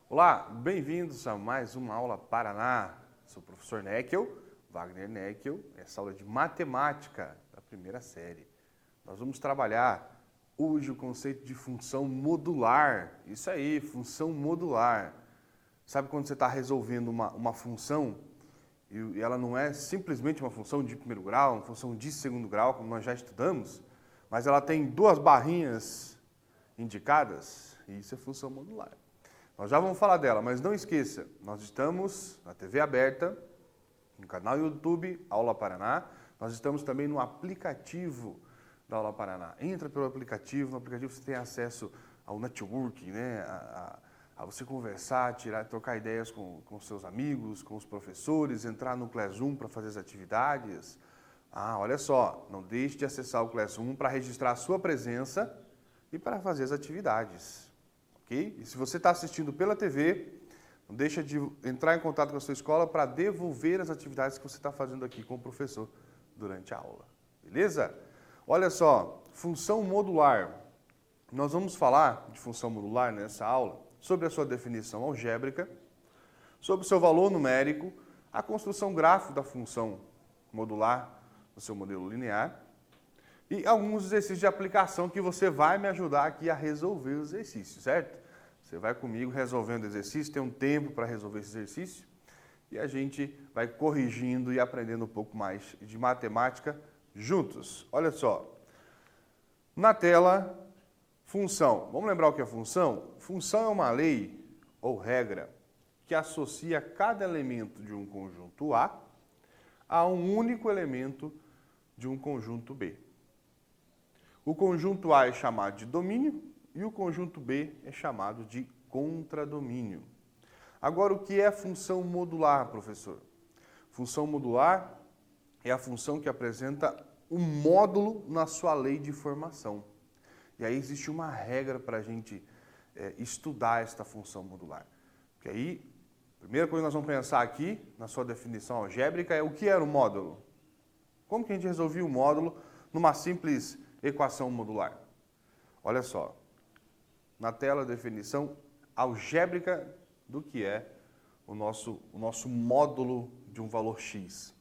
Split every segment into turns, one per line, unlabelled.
Olá, bem-vindos a mais uma aula Paraná. Sou o professor Neckel, Wagner Neckel, essa aula de matemática da primeira série. Nós vamos trabalhar hoje o conceito de função modular. Isso aí, função modular. Sabe quando você está resolvendo uma função e ela não é simplesmente uma função de primeiro grau, uma função de segundo grau, como nós já estudamos, mas ela tem duas barrinhas indicadas? Isso é função modular. Nós já vamos falar dela, mas não esqueça, nós estamos na TV aberta, no canal YouTube Aula Paraná, nós estamos também no aplicativo da Aula Paraná. Entra pelo aplicativo, no aplicativo você tem acesso ao networking, né? a você conversar, trocar ideias com seus amigos, com os professores, entrar no Classroom para fazer as atividades. Olha só, não deixe de acessar o Classroom para registrar a sua presença e para fazer as atividades. Okay? E se você está assistindo pela TV, não deixa de entrar em contato com a sua escola para devolver as atividades que você está fazendo aqui com o professor durante a aula. Beleza? Olha só, função modular. Nós vamos falar de função modular nessa aula sobre a sua definição algébrica, sobre o seu valor numérico, a construção gráfica da função modular no seu modelo linear e alguns exercícios de aplicação que você vai me ajudar aqui a resolver os exercícios, certo? Você vai comigo resolvendo o exercício, tem um tempo para resolver esse exercício e a gente vai corrigindo e aprendendo um pouco mais de matemática juntos. Olha só, na tela, função. Vamos lembrar o que é função? Função é uma lei ou regra que associa cada elemento de um conjunto a um único elemento de um conjunto B. O conjunto A é chamado de domínio e o conjunto B é chamado de contradomínio. Agora, o que é função modular, professor? Função modular é a função que apresenta um módulo na sua lei de formação. E aí existe uma regra para a gente estudar esta função modular. Porque aí, a primeira coisa que nós vamos pensar aqui, na sua definição algébrica, é o que era o módulo. Como que a gente resolvia o módulo numa simples equação modular? Olha só, na tela a definição algébrica do que é o nosso módulo de um valor x.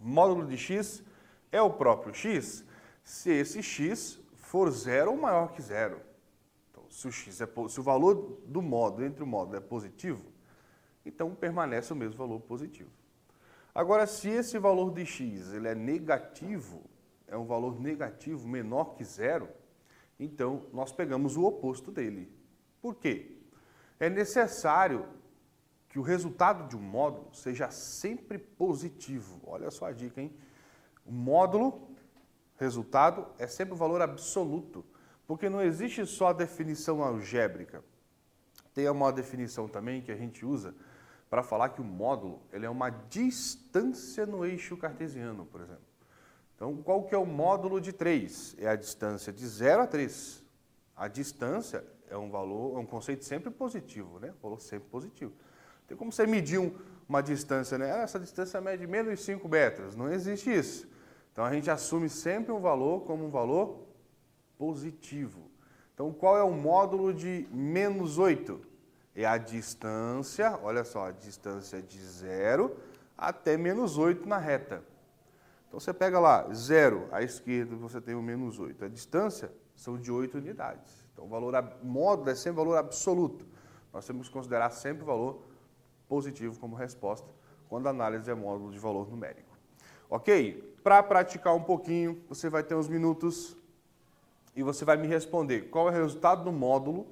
O módulo de x é o próprio x se esse x for zero ou maior que zero. Então, se o valor do módulo, entre o módulo, é positivo, então permanece o mesmo valor positivo. Agora, se esse valor de x ele é negativo, é um valor negativo menor que zero, então nós pegamos o oposto dele. Por quê? É necessário que o resultado de um módulo seja sempre positivo. Olha só a dica, hein? O módulo, resultado, é sempre o valor absoluto, porque não existe só a definição algébrica. Tem uma definição também que a gente usa para falar que o módulo ele é uma distância no eixo cartesiano, por exemplo. Então, qual que é o módulo de 3? É a distância de 0 a 3. A distância é um valor, é um conceito sempre positivo, né? Valor sempre positivo. Tem como você medir uma distância, né? Essa distância mede menos de 5 metros. Não existe isso. Então, a gente assume sempre um valor como um valor positivo. Então, qual é o módulo de menos 8? É a distância, olha só, a distância de 0 até menos 8 na reta. Então, você pega lá, 0, à esquerda você tem o menos 8. A distância são de 8 unidades. Então, o módulo é sempre valor absoluto. Nós temos que considerar sempre o valor positivo como resposta quando a análise é módulo de valor numérico. Ok? Para praticar um pouquinho, você vai ter uns minutos e você vai me responder qual é o resultado do módulo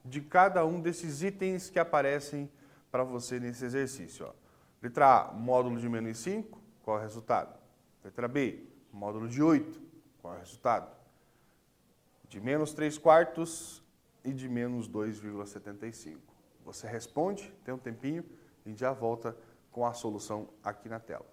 de cada um desses itens que aparecem para você nesse exercício. Ó. Letra A, módulo de menos 5, qual é o resultado? Letra B, módulo de 8, qual é o resultado? De menos 3/4 e de menos 2,75. Você responde, tem um tempinho e já volta com a solução aqui na tela.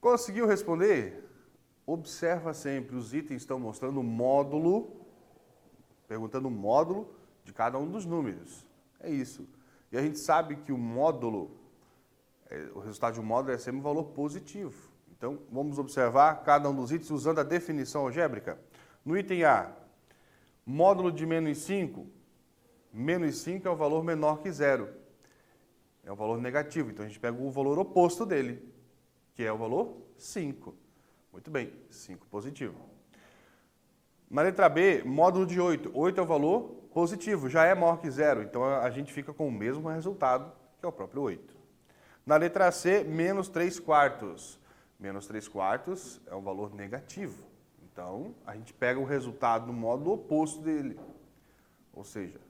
Conseguiu responder? Observa sempre, os itens estão mostrando o módulo, perguntando o módulo de cada um dos números. É isso. E a gente sabe que o módulo, o resultado de um módulo é sempre um valor positivo. Então, vamos observar cada um dos itens usando a definição algébrica. No item A, módulo de menos 5 é o valor menor que zero. É o valor negativo. Então, a gente pega o valor oposto dele, que é o valor 5. Muito bem, 5 positivo. Na letra B, módulo de 8. 8 é o valor positivo, já é maior que zero. Então, a gente fica com o mesmo resultado, que é o próprio 8. Na letra C, menos 3 quartos. Menos 3 quartos é um valor negativo. Então, a gente pega o resultado do módulo oposto dele. Ou seja,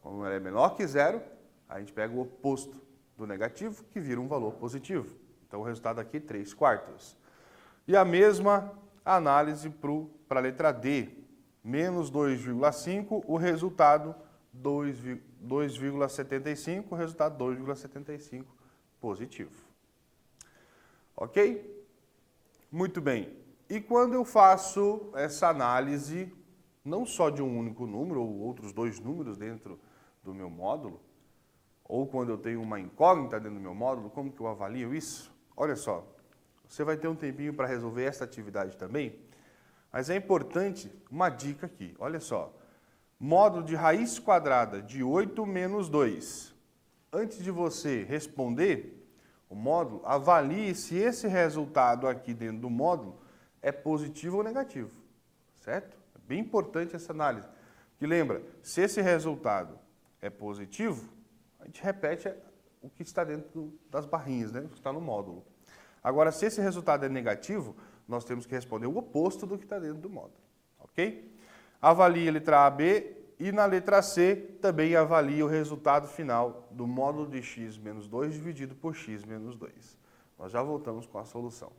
quando ele é menor que zero, a gente pega o oposto do negativo, que vira um valor positivo. Então, o resultado aqui é 3 quartos. E a mesma análise para a letra D. Menos 2,5, o resultado 2,75, o resultado 2,75 positivo. Ok? Muito bem. E quando eu faço essa análise, não só de um único número, ou outros dois números dentro do meu módulo, ou quando eu tenho uma incógnita dentro do meu módulo, como que eu avalio isso? Olha só, você vai ter um tempinho para resolver essa atividade também, mas é importante uma dica aqui, olha só. Módulo de raiz quadrada de 8 menos 2. Antes de você responder o módulo, avalie se esse resultado aqui dentro do módulo é positivo ou negativo, certo? É bem importante essa análise. Que lembra, se esse resultado é positivo, a gente repete o que está dentro das barrinhas, né? O que está no módulo. Agora, se esse resultado é negativo, nós temos que responder o oposto do que está dentro do módulo, ok? Avalie a letra A, B e na letra C também avalie o resultado final do módulo de x menos 2 dividido por x menos 2. Nós já voltamos com a solução.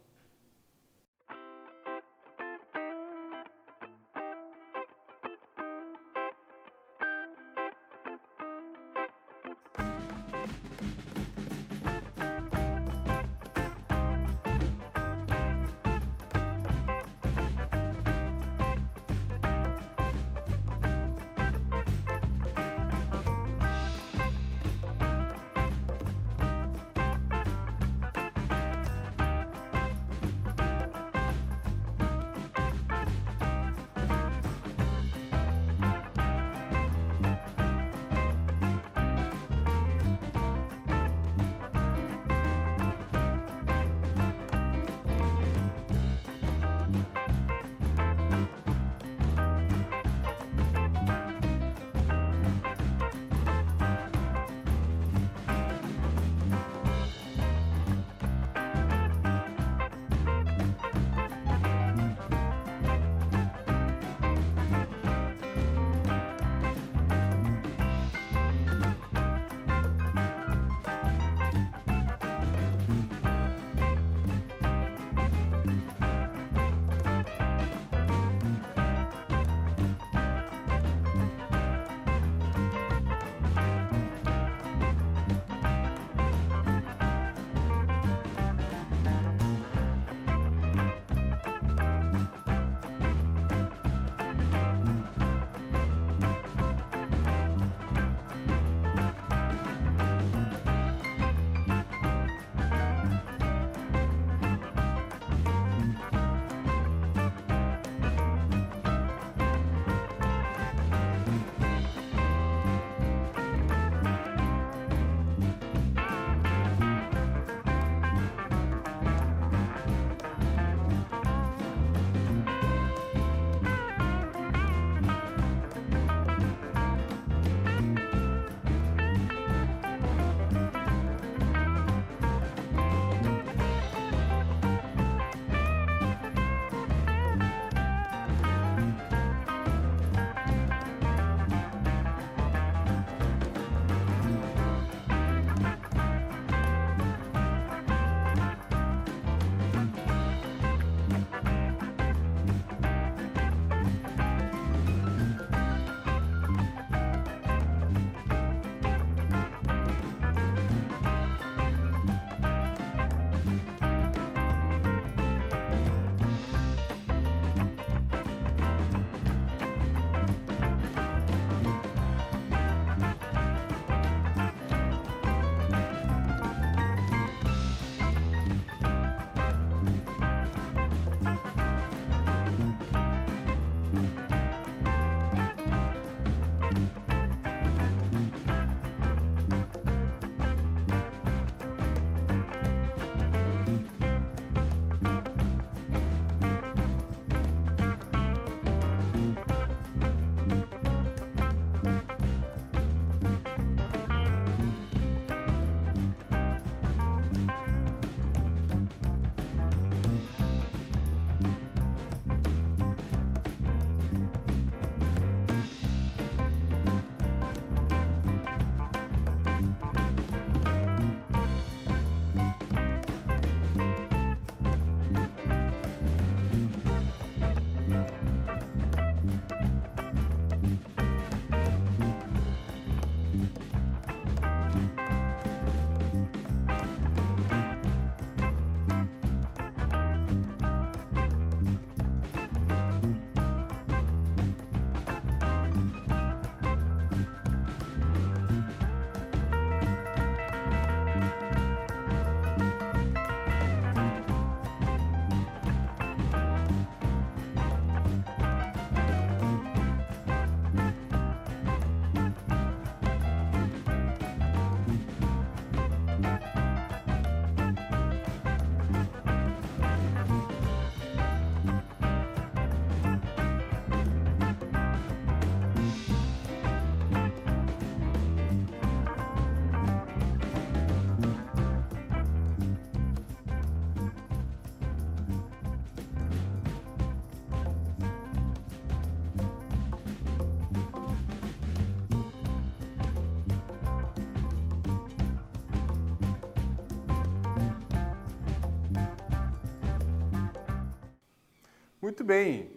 Muito bem.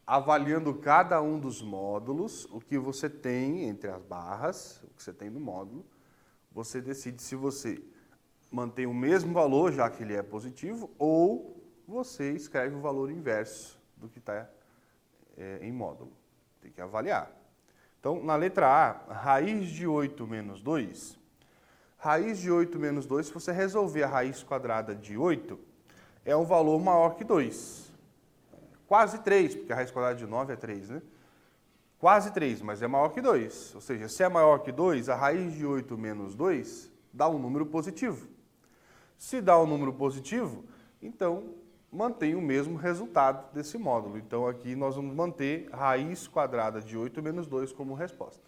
Avaliando cada um dos módulos, o que você tem entre as barras, o que você tem no módulo, você decide se você mantém o mesmo valor, já que ele é positivo, ou você escreve o valor inverso do que está em módulo. Tem que avaliar. Então, na letra A, raiz de 8 menos 2. Raiz de 8 menos 2, se você resolver a raiz quadrada de 8, é um valor maior que 2. Quase 3, porque a raiz quadrada de 9 é 3, né? Quase 3, mas é maior que 2. Ou seja, se é maior que 2, a raiz de 8 menos 2 dá um número positivo. Se dá um número positivo, então mantém o mesmo resultado desse módulo. Então aqui nós vamos manter raiz quadrada de 8 menos 2 como resposta.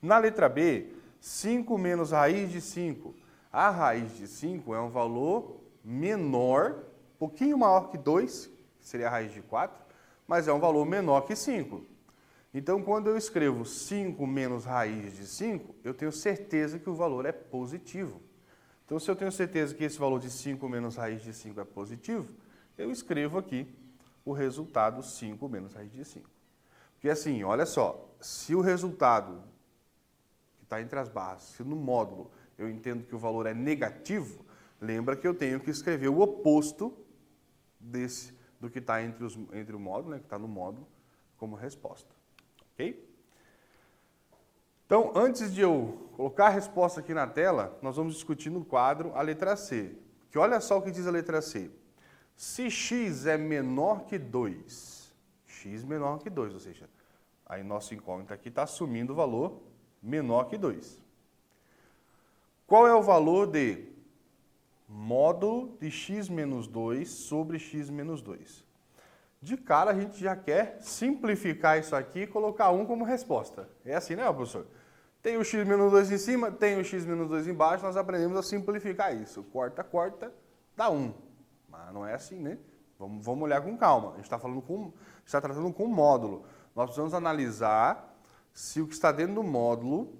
Na letra B, 5 menos raiz de 5. A raiz de 5 é um valor menor, um pouquinho maior que 2, que seria a raiz de 4, mas é um valor menor que 5. Então, quando eu escrevo 5 menos raiz de 5, eu tenho certeza que o valor é positivo. Então, se eu tenho certeza que esse valor de 5 menos raiz de 5 é positivo, eu escrevo aqui o resultado 5 menos raiz de 5. Porque assim, olha só, se o resultado que está entre as barras, se no módulo eu entendo que o valor é negativo, lembra que eu tenho que escrever o oposto do que está entre o módulo, né, que está no módulo, como resposta. Ok? Então, antes de eu colocar a resposta aqui na tela, nós vamos discutir no quadro a letra C. Que olha só o que diz a letra C. Se x é menor que 2, x menor que 2, ou seja, aí nosso incógnito aqui está assumindo o valor menor que 2. Qual é o valor de módulo de x menos 2 sobre x menos 2? De cara, a gente já quer simplificar isso aqui e colocar 1 como resposta. É assim, né, professor? Tem o x menos 2 em cima, tem o x menos 2 embaixo, nós aprendemos a simplificar isso. Corta, corta, dá 1. Mas não é assim, né? Vamos olhar com calma. A gente está tratando com módulo. Nós precisamos analisar se o que está dentro do módulo,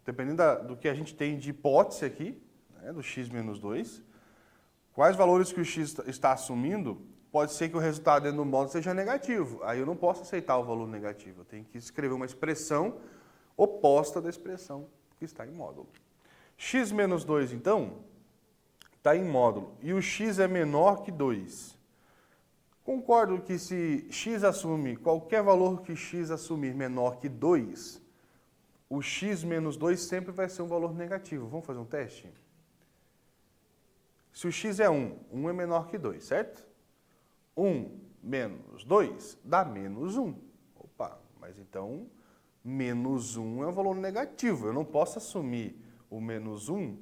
dependendo do que a gente tem de hipótese aqui, né, do x menos 2, quais valores que o x está assumindo, pode ser que o resultado dentro do módulo seja negativo. Aí eu não posso aceitar o valor negativo. Eu tenho que escrever uma expressão oposta da expressão que está em módulo. X menos 2, então, está em módulo. E o x é menor que 2. Concordo que se x assume, qualquer valor que x assumir menor que 2, o x menos 2 sempre vai ser um valor negativo. Vamos fazer um teste? Se o x é 1, 1 é menor que 2, certo? 1 menos 2 dá menos 1. Opa, mas então menos 1 é um valor negativo. Eu não posso assumir o menos 1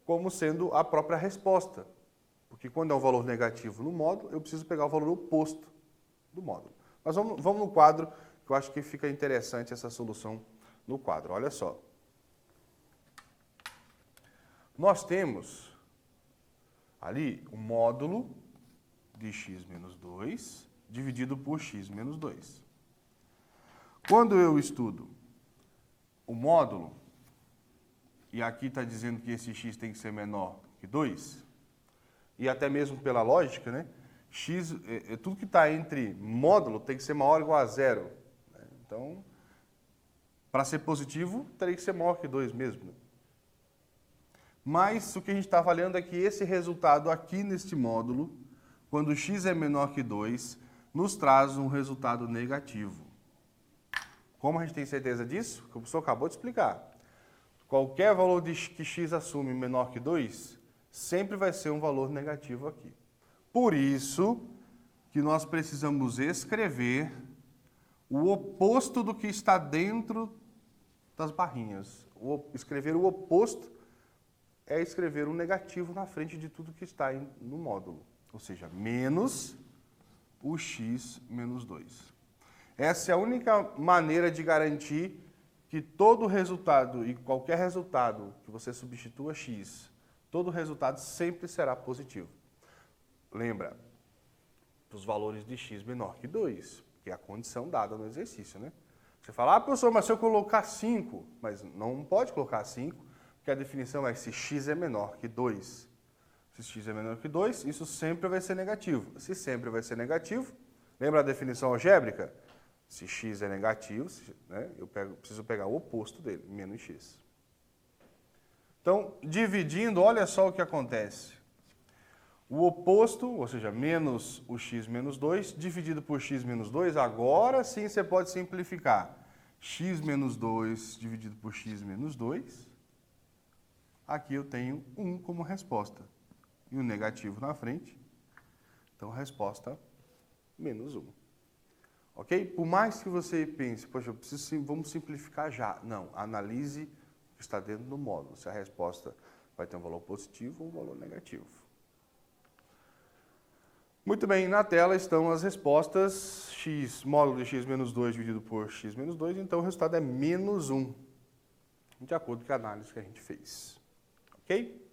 como sendo a própria resposta. Porque quando é um valor negativo no módulo, eu preciso pegar o valor oposto do módulo. Mas vamos no quadro, que eu acho que fica interessante essa solução no quadro. Olha só. Nós temos ali o módulo de x menos 2 dividido por x menos 2. Quando eu estudo o módulo, e aqui está dizendo que esse x tem que ser menor que 2, e até mesmo pela lógica, né? X, tudo que está entre módulo tem que ser maior ou igual a 0. Né? Então, para ser positivo, teria que ser maior que 2 mesmo. Né? Mas o que a gente está avaliando é que esse resultado aqui neste módulo, quando x é menor que 2, nos traz um resultado negativo. Como a gente tem certeza disso? Que o professor acabou de explicar. Qualquer valor que x assume menor que 2, sempre vai ser um valor negativo aqui. Por isso que nós precisamos escrever o oposto do que está dentro das barrinhas. Escrever o oposto é escrever um negativo na frente de tudo que está no módulo. Ou seja, menos o x menos 2. Essa é a única maneira de garantir que todo resultado e qualquer resultado que você substitua x, todo resultado sempre será positivo. Lembra, os valores de x menor que 2, que é a condição dada no exercício, né? Você fala, professor, mas se eu colocar 5, mas não pode colocar 5, porque a definição é se x é menor que 2. Se x é menor que 2, isso sempre vai ser negativo. Se sempre vai ser negativo, lembra a definição algébrica? Se x é negativo, né, preciso pegar o oposto dele, menos x. Então, dividindo, olha só o que acontece. O oposto, ou seja, menos o x menos 2, dividido por x menos 2, agora sim você pode simplificar. X menos 2 dividido por x menos 2, aqui eu tenho 1 como resposta. E um negativo na frente, então a resposta, menos 1. Ok? Por mais que você pense, poxa, vamos simplificar já. Não, analise o que está dentro do módulo, se a resposta vai ter um valor positivo ou um valor negativo. Muito bem, na tela estão as respostas, x, módulo de x menos 2 dividido por x menos 2, então o resultado é menos 1, de acordo com a análise que a gente fez. Ok?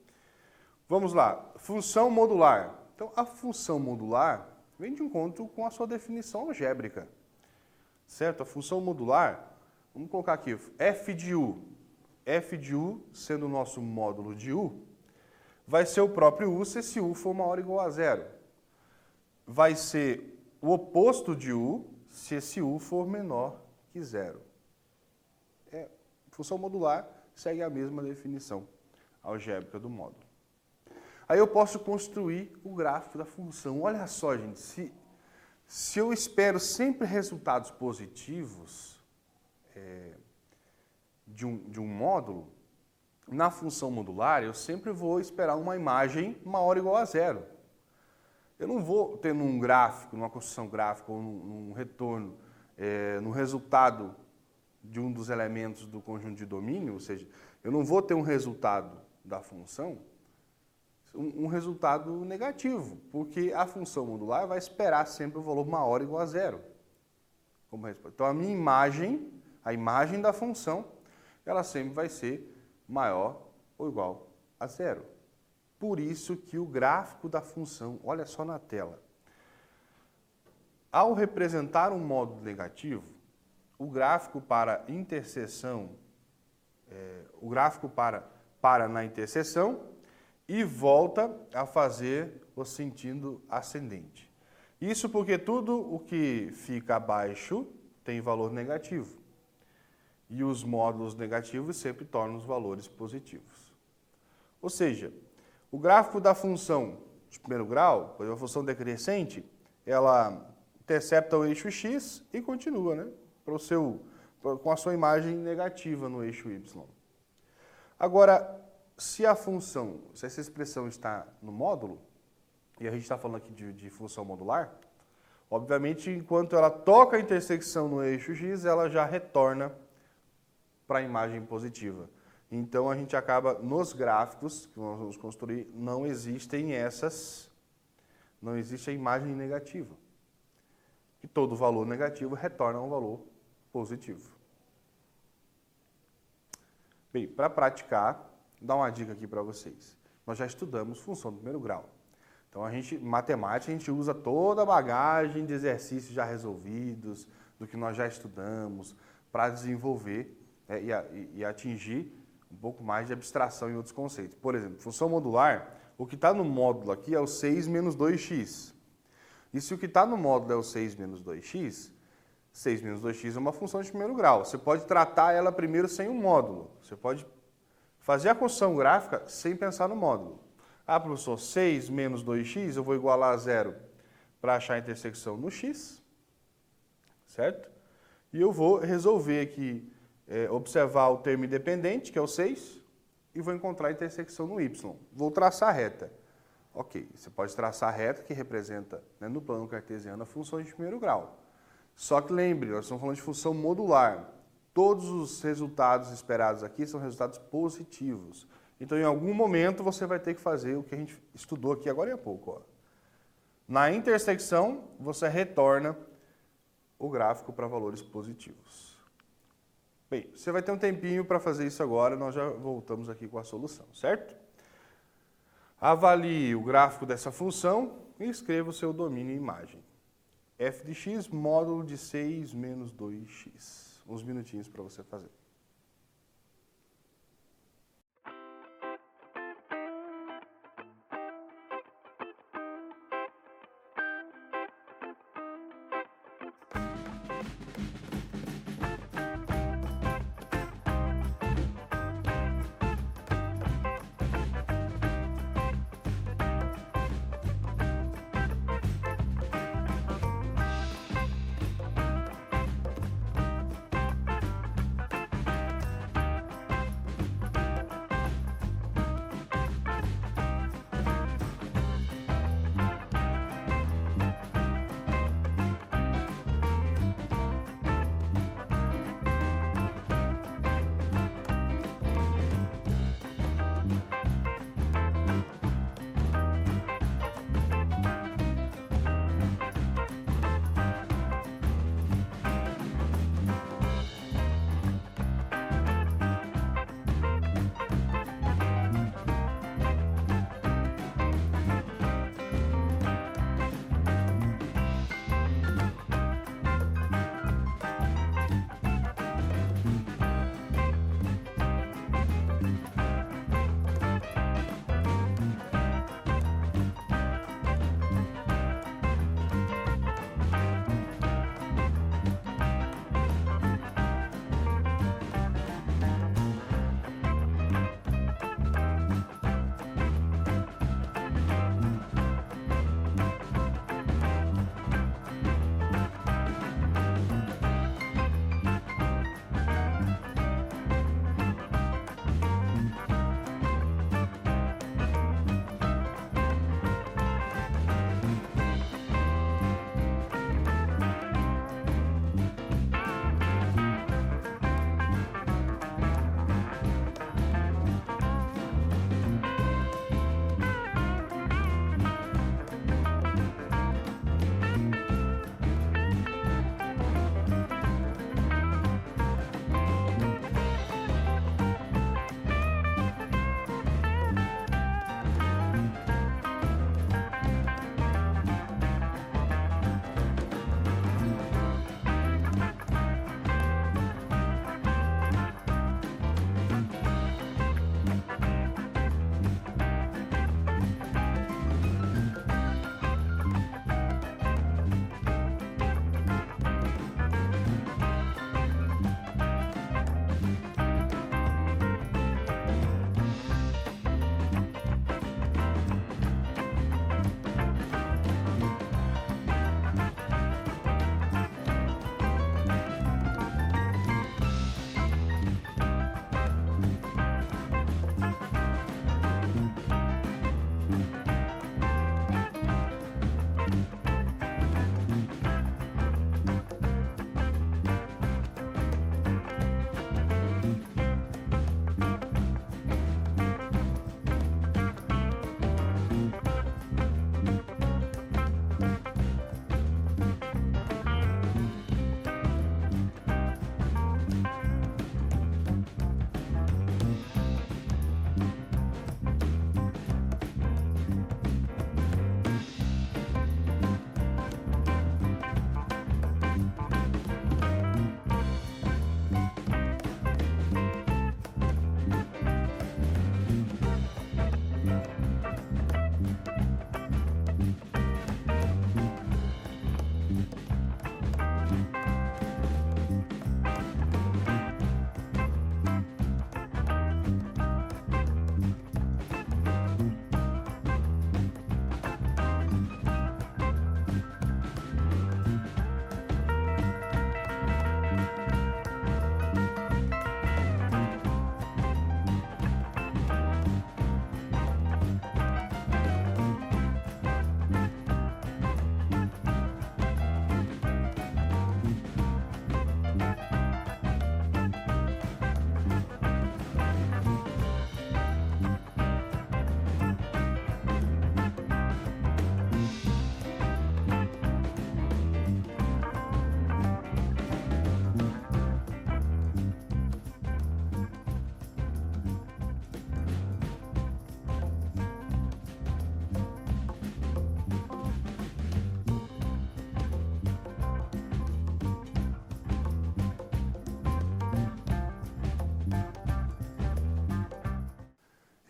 Vamos lá, função modular. Então, a função modular vem de encontro com a sua definição algébrica. Certo? A função modular, vamos colocar aqui, f de u. F de u, sendo o nosso módulo de u, vai ser o próprio u se esse u for maior ou igual a zero. Vai ser o oposto de u se esse u for menor que zero. Função modular segue a mesma definição algébrica do módulo. Aí eu posso construir o gráfico da função. Olha só, gente, se eu espero sempre resultados positivos de um módulo, na função modular eu sempre vou esperar uma imagem maior ou igual a zero. Eu não vou ter num gráfico, numa construção gráfica ou num retorno, no resultado de um dos elementos do conjunto de domínio, ou seja, eu não vou ter um resultado da função, um resultado negativo, porque a função modular vai esperar sempre o valor maior ou igual a zero. Como resposta. Então, a minha imagem, a imagem da função, ela sempre vai ser maior ou igual a zero. Por isso que o gráfico da função, olha só na tela. Ao representar um módulo negativo, o gráfico para interseção, o gráfico para na interseção e volta a fazer o sentido ascendente. Isso porque tudo o que fica abaixo tem valor negativo. E os módulos negativos sempre tornam os valores positivos. Ou seja, o gráfico da função de primeiro grau, a função decrescente, ela intercepta o eixo x e continua, né, com a sua imagem negativa no eixo y. Agora, se essa expressão está no módulo, e a gente está falando aqui de função modular, obviamente, enquanto ela toca a intersecção no eixo x, ela já retorna para a imagem positiva. Então, a gente acaba, nos gráficos que nós vamos construir, não existe a imagem negativa. E todo valor negativo retorna a um valor positivo. Bem, para praticar, vou dar uma dica aqui para vocês. Nós já estudamos função do primeiro grau. Então, matemática, a gente usa toda a bagagem de exercícios já resolvidos, do que nós já estudamos, para desenvolver e atingir um pouco mais de abstração em outros conceitos. Por exemplo, função modular, o que está no módulo aqui é o 6 menos 2x. E se o que está no módulo é o 6 menos 2x, 6 menos 2x é uma função de primeiro grau. Você pode tratar ela primeiro sem um módulo. Você pode fazer a construção gráfica sem pensar no módulo. Ah, professor, 6 menos 2x, eu vou igualar a zero para achar a intersecção no x, certo? E eu vou resolver aqui, observar o termo independente, que é o 6, e vou encontrar a intersecção no y. Vou traçar a reta. Ok, você pode traçar a reta que representa, né, no plano cartesiano, a função de primeiro grau. Só que lembre, nós estamos falando de função modular. Todos os resultados esperados aqui são resultados positivos. Então, em algum momento, você vai ter que fazer o que a gente estudou aqui agora há pouco. Ó. Na intersecção, você retorna o gráfico para valores positivos. Bem, você vai ter um tempinho para fazer isso agora, nós já voltamos aqui com a solução, certo? Avalie o gráfico dessa função e escreva o seu domínio em imagem. f de x, módulo de 6 menos 2x. Uns minutinhos para você fazer.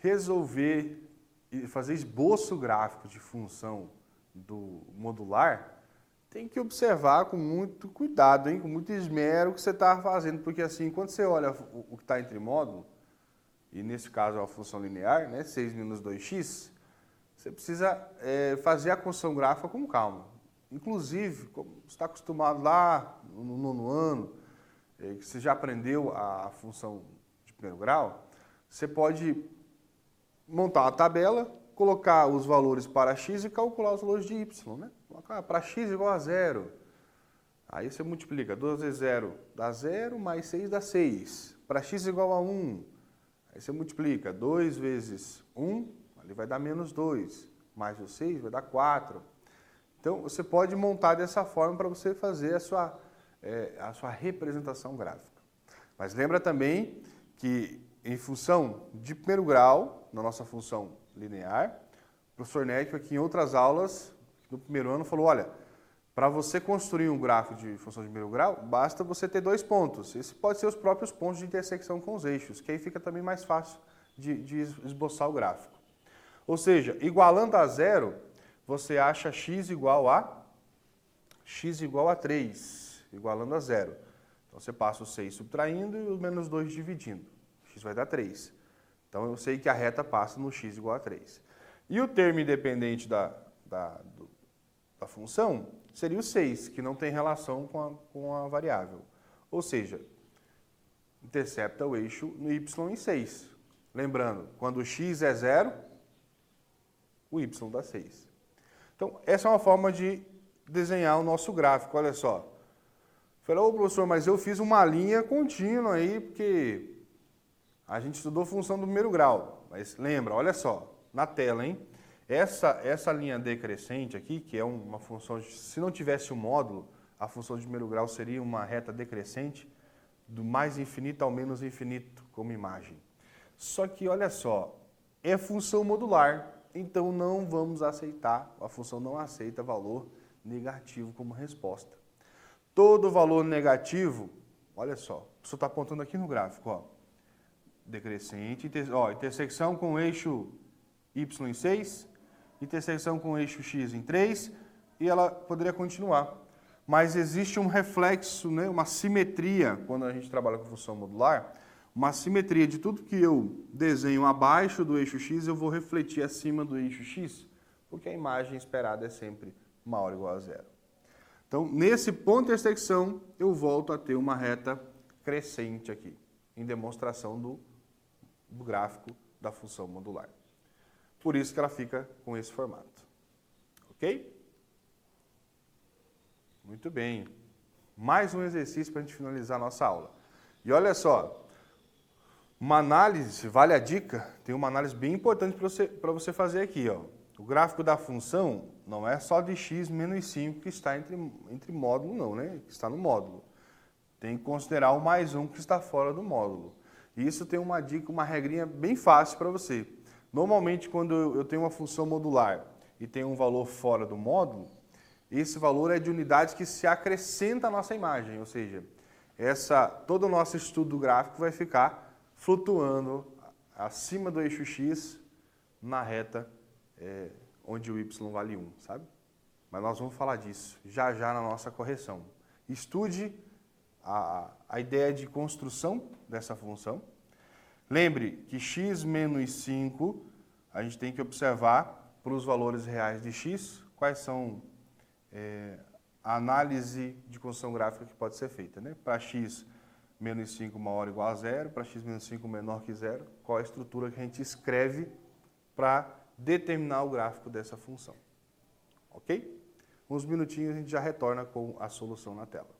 resolver e fazer esboço gráfico de função do modular, tem que observar com muito cuidado, hein? Com muito esmero o que você está fazendo, porque assim, quando você olha o que está entre módulo, e nesse caso é uma função linear, né? 6 menos 2x, você precisa fazer a construção gráfica com calma. Inclusive, como você está acostumado lá no nono ano, que você já aprendeu a função de primeiro grau, você pode montar uma tabela, colocar os valores para x e calcular os valores de y, né? Colocar para x igual a 0. Aí você multiplica 2 vezes 0 dá 0, mais 6 dá 6. Para x igual a 1, aí você multiplica 2 vezes 1, ali vai dar menos 2, mais o 6 vai dar 4. Então, você pode montar dessa forma para você fazer a sua representação gráfica. Mas lembra também que em função de primeiro grau, na nossa função linear, o professor Necchio aqui em outras aulas, no primeiro ano, falou, olha, para você construir um gráfico de função de primeiro grau, basta você ter 2 pontos. Esse pode ser os próprios pontos de intersecção com os eixos, que aí fica também mais fácil de esboçar o gráfico. Ou seja, igualando a 0, você acha x igual a 3, igualando a 0. Então, você passa o 6 subtraindo e o menos 2 dividindo. X vai dar 3. Então, eu sei que a reta passa no x igual a 3. E o termo independente da função seria o 6, que não tem relação com a variável. Ou seja, intercepta o eixo no y em 6. Lembrando, quando o x é 0, o y dá 6. Então, essa é uma forma de desenhar o nosso gráfico, olha só. Falei, ô professor, mas eu fiz uma linha contínua aí, porque a gente estudou função do primeiro grau. Mas lembra, olha só, na tela, hein? Essa linha decrescente aqui, que é uma função, se não tivesse um módulo, a função de primeiro grau seria uma reta decrescente, do mais infinito ao menos infinito, como imagem. Só que, olha só, é função modular. Então, não vamos aceitar, a função não aceita valor negativo como resposta. Todo valor negativo, olha só, o professor está apontando aqui no gráfico, ó, decrescente, intersecção com o eixo y em 6, intersecção com o eixo x em 3, e ela poderia continuar. Mas existe um reflexo, né, uma simetria, quando a gente trabalha com função modular, uma simetria de tudo que eu desenho abaixo do eixo x, eu vou refletir acima do eixo x, porque a imagem esperada é sempre maior ou igual a 0. Então, nesse ponto de intersecção, eu volto a ter uma reta crescente aqui, em demonstração do gráfico da função modular. Por isso que ela fica com esse formato. Ok? Muito bem. Mais um exercício para a gente finalizar a nossa aula. E olha só, uma análise, vale a dica, tem uma análise bem importante para você fazer aqui, ó. O gráfico da função não é só de x menos 5 que está entre módulo, não, né? Que está no módulo. Tem que considerar o mais 1 que está fora do módulo. E isso tem uma dica, uma regrinha bem fácil para você. Normalmente, quando eu tenho uma função modular e tenho um valor fora do módulo, esse valor é de unidades que se acrescenta à nossa imagem, ou seja, todo o nosso estudo do gráfico vai ficar flutuando acima do eixo x na reta onde o y vale 1, sabe? Mas nós vamos falar disso já já na nossa correção. Estude a ideia de construção dessa função. Lembre que x menos 5, a gente tem que observar para os valores reais de x, quais são a análise de construção gráfica que pode ser feita, né? Para x menos 5 maior ou igual a 0, para x menos 5 menor que 0, qual a estrutura que a gente escreve para determinar o gráfico dessa função. Ok? Uns minutinhos a gente já retorna com a solução na tela.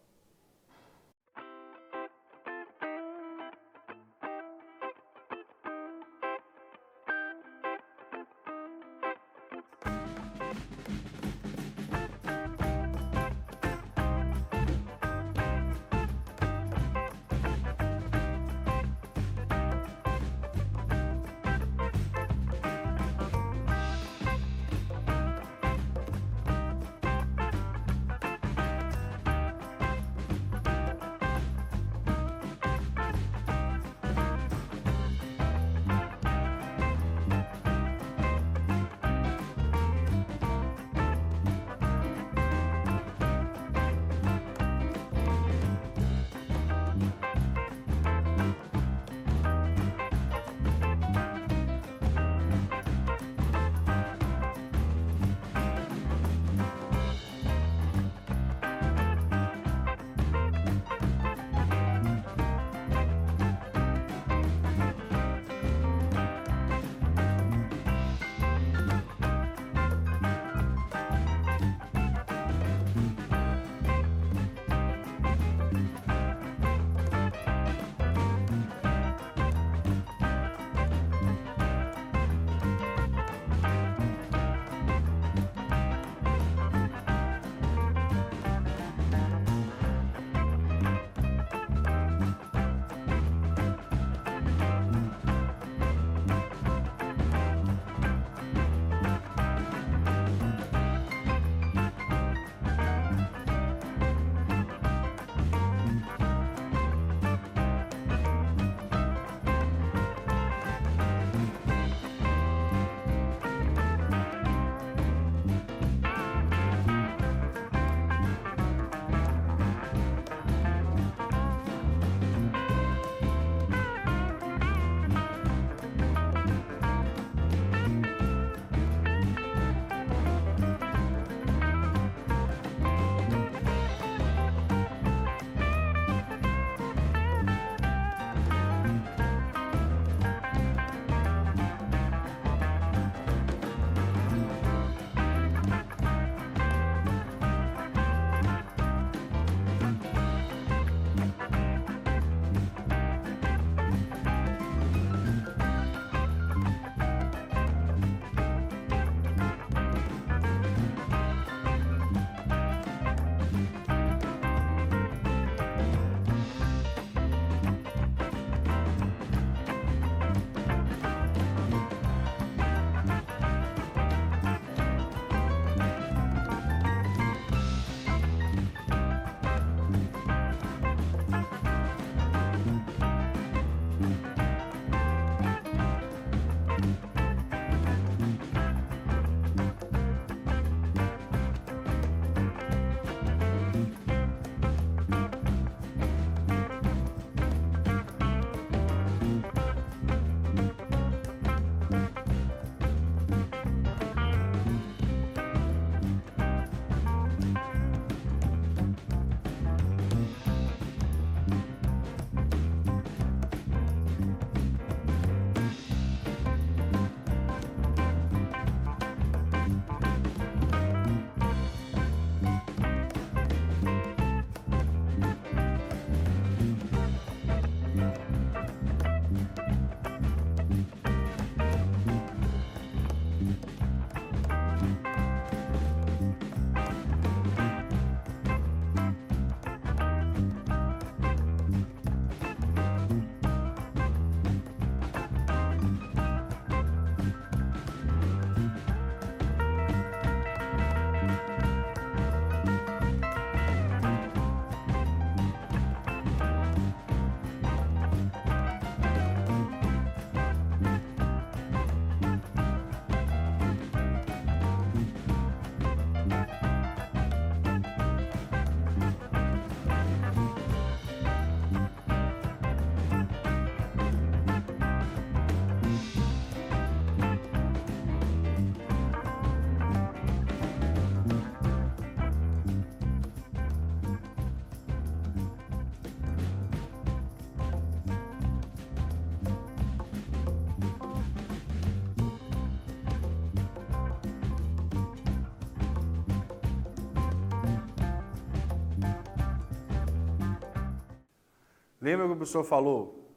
Lembra que o professor falou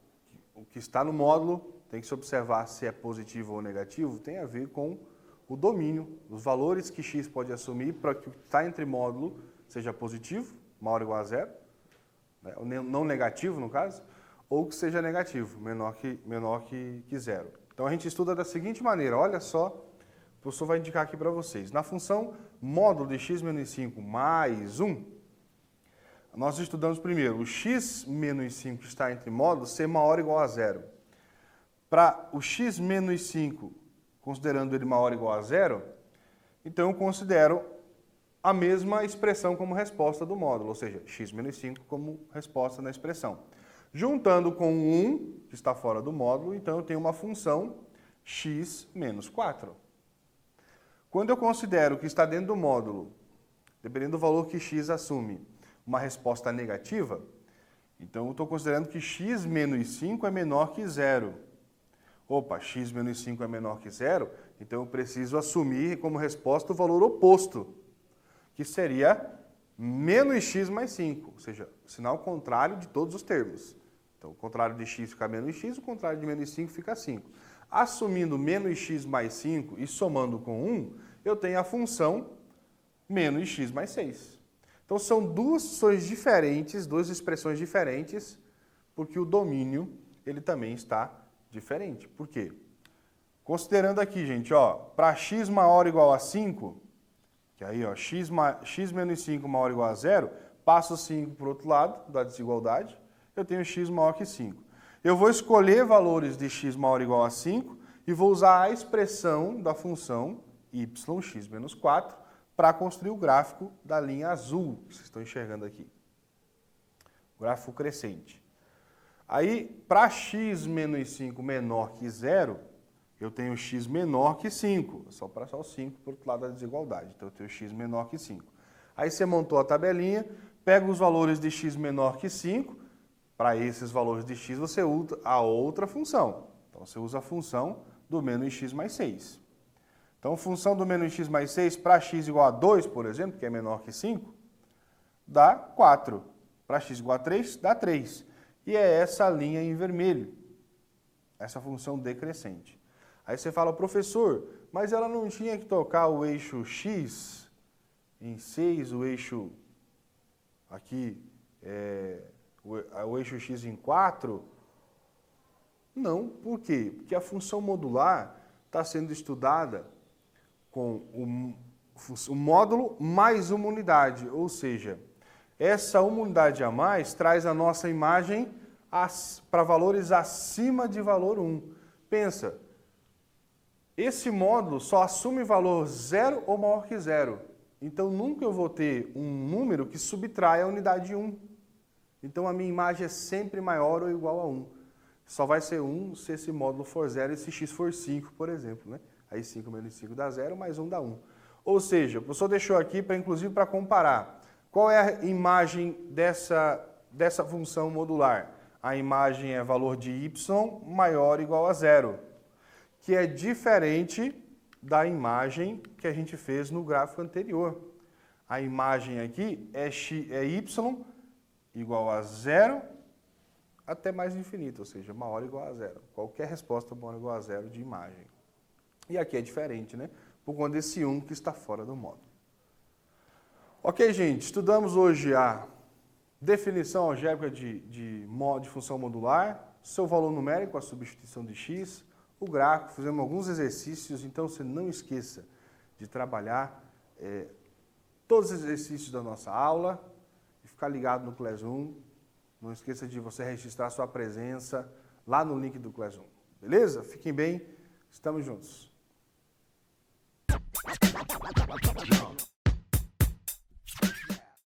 que o que está no módulo tem que se observar se é positivo ou negativo? Tem a ver com o domínio, os valores que x pode assumir para que o que está entre módulo seja positivo, maior ou igual a zero, né? Não negativo no caso, ou que seja negativo, menor que zero. Então a gente estuda da seguinte maneira, olha só, o professor vai indicar aqui para vocês. Na função módulo de x menos 5 mais 1, nós estudamos primeiro o x menos 5 que está entre módulos ser maior ou igual a zero. Para o x menos 5, considerando ele maior ou igual a zero, então eu considero a mesma expressão como resposta do módulo, ou seja, x menos 5 como resposta na expressão. Juntando com 1, que está fora do módulo, então eu tenho uma função x menos 4. Quando eu considero que está dentro do módulo, dependendo do valor que x assume, uma resposta negativa, então eu estou considerando que x menos 5 é menor que zero. Opa, x menos 5 é menor que zero, então eu preciso assumir como resposta o valor oposto, que seria menos x mais 5, ou seja, sinal contrário de todos os termos. Então, o contrário de x fica menos x, o contrário de menos 5 fica 5. Assumindo menos x mais 5 e somando com 1, eu tenho a função menos x mais 6. Então, são duas funções diferentes, duas expressões diferentes, porque o domínio ele também está diferente. Por quê? Considerando aqui, gente, para x maior ou igual a 5, que aí, x menos 5 maior ou igual a zero, passo 5 para o outro lado da desigualdade, eu tenho x maior que 5. Eu vou escolher valores de x maior ou igual a 5 e vou usar a expressão da função yx menos 4 para construir o gráfico da linha azul, que vocês estão enxergando aqui. O gráfico crescente. Aí, para x menos 5 menor que zero, eu tenho x menor que 5. É só passar o 5 para o outro lado da desigualdade. Então, eu tenho x menor que 5. Aí, você montou a tabelinha, pega os valores de x menor que 5. Para esses valores de x, você usa a outra função. Então, você usa a função do menos x mais 6. Então, a função do menos x mais 6 para x igual a 2, por exemplo, que é menor que 5, dá 4. Para x igual a 3, dá 3. E é essa linha em vermelho, essa função decrescente. Aí você fala, professor, mas ela não tinha que tocar o eixo x em 6, o eixo aqui, o eixo x em 4? Não, por quê? Porque a função modular está sendo estudada com o módulo mais uma unidade, ou seja, essa uma unidade a mais traz a nossa imagem para valores acima de valor 1. Pensa, esse módulo só assume valor 0 ou maior que 0. Então, nunca eu vou ter um número que subtrai a unidade 1. Então, a minha imagem é sempre maior ou igual a 1. Só vai ser 1 se esse módulo for 0 e se x for 5, por exemplo, né? Aí 5 menos 5 dá 0, mais 1 dá 1. Ou seja, o professor deixou aqui, inclusive, para comparar. Qual é a imagem dessa função modular? A imagem é valor de y maior ou igual a 0, que é diferente da imagem que a gente fez no gráfico anterior. A imagem aqui é y igual a 0 até mais infinito, ou seja, maior ou igual a 0. Qualquer resposta maior ou igual a 0 de imagem. E aqui é diferente, né? Por conta desse 1 que está fora do módulo. Ok, gente, estudamos hoje a definição algébrica de função modular, seu valor numérico, a substituição de x, o gráfico, fizemos alguns exercícios, então você não esqueça de trabalhar todos os exercícios da nossa aula e ficar ligado no Classroom. Não esqueça de você registrar sua presença lá no link do Classroom. Beleza? Fiquem bem, estamos juntos.